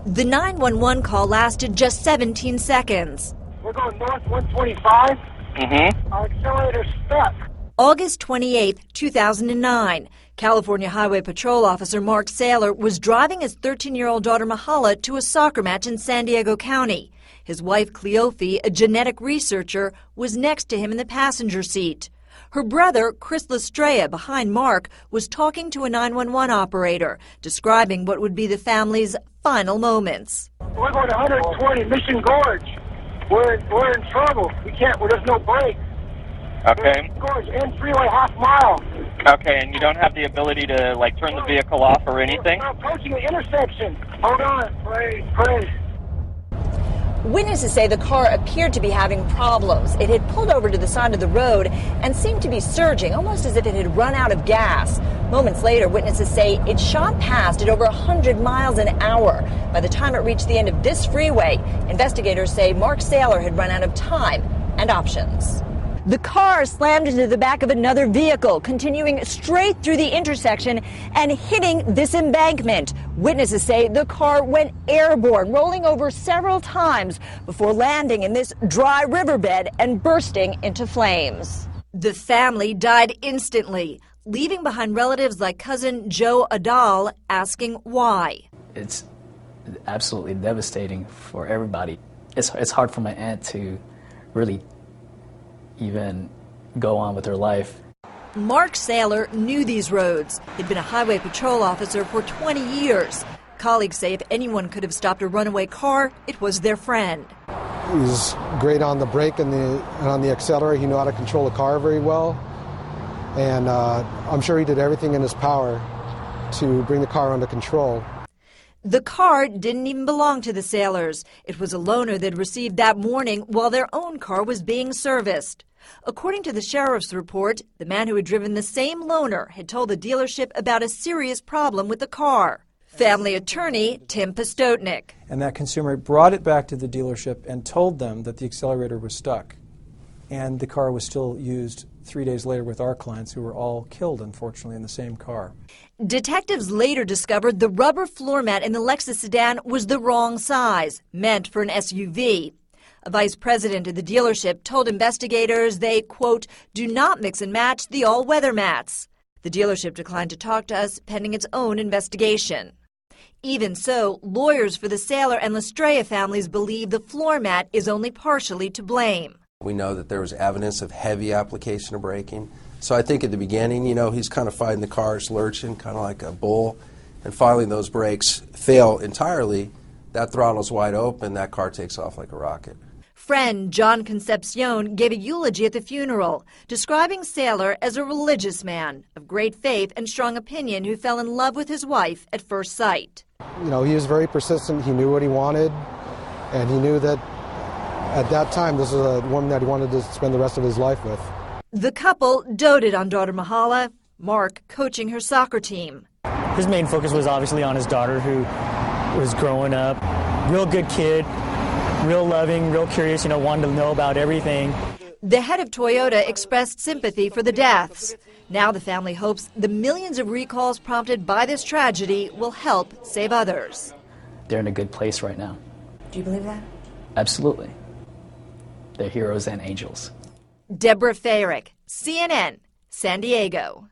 The 911 call lasted just 17 seconds. We're going north 125. Our accelerator's stuck. August 28, 2009. California Highway Patrol Officer Mark Saylor was driving his 13-year-old daughter Mahala to a soccer match in San Diego County. His wife Cleofe, a genetic researcher, was next to him in the passenger seat. Her brother, Chris Lestrea, behind Mark, was talking to a 911 operator, describing what would be the family's final moments. We're going 120 Mission Gorge. We're in trouble. There's no brake. Okay. Gorge, end freeway, half mile. Okay, and you don't have the ability to, turn the vehicle off or anything? We're approaching an intersection. Hold on. Pray. Witnesses say the car appeared to be having problems. It had pulled over to the side of the road and seemed to be surging, almost as if it had run out of gas. Moments later, witnesses say it shot past at over 100 miles an hour. By the time it reached the end of this freeway, investigators say Mark Saylor had run out of time and options. The car slammed into the back of another vehicle, continuing straight through the intersection and hitting this embankment. Witnesses say the car went airborne, rolling over several times before landing in this dry riverbed and bursting into flames. The family died instantly, leaving behind relatives like cousin Joe Adal asking why. It's absolutely devastating for everybody. It's hard for my aunt to really even go on with her life. Mark Saylor knew these roads. He'd been a highway patrol officer for 20 years. Colleagues say if anyone could have stopped a runaway car, it was their friend. He's great on the brake and on the accelerator. He knew how to control a car very well. And I'm sure he did everything in his power to bring the car under control. The car didn't even belong to the Saylors. It was a loaner they'd received that morning while their own car was being serviced. According to the sheriff's report, the man who had driven the same loaner had told the dealership about a serious problem with the car. Family attorney Tim Postotnik. And that consumer brought it back to the dealership and told them that the accelerator was stuck. And the car was still used 3 days later with our clients, who were all killed, unfortunately, in the same car. Detectives later discovered the rubber floor mat in the Lexus sedan was the wrong size, meant for an SUV. A vice president of the dealership told investigators they, quote, do not mix and match the all-weather mats. The dealership declined to talk to us pending its own investigation. Even so, lawyers for the Saylor and Lestrea families believe the floor mat is only partially to blame. We know that there was evidence of heavy application of braking. So I think at the beginning, he's kind of fighting the cars, lurching, kind of like a bull. And finally, those brakes fail entirely. That throttle's wide open. That car takes off like a rocket. Friend John Concepcion gave a eulogy at the funeral, describing Saylor as a religious man of great faith and strong opinion who fell in love with his wife at first sight. He was very persistent. He knew what he wanted, and he knew that at that time this was a woman that he wanted to spend the rest of his life with. The couple doted on daughter Mahala, Mark coaching her soccer team. His main focus was obviously on his daughter, who was growing up. Real good kid, real loving, real curious, wanted to know about everything. The head of Toyota expressed sympathy for the deaths. Now the family hopes the millions of recalls prompted by this tragedy will help save others. They're in a good place right now. Do you believe that? Absolutely. They're heroes and angels. Deborah Farrick, CNN, San Diego.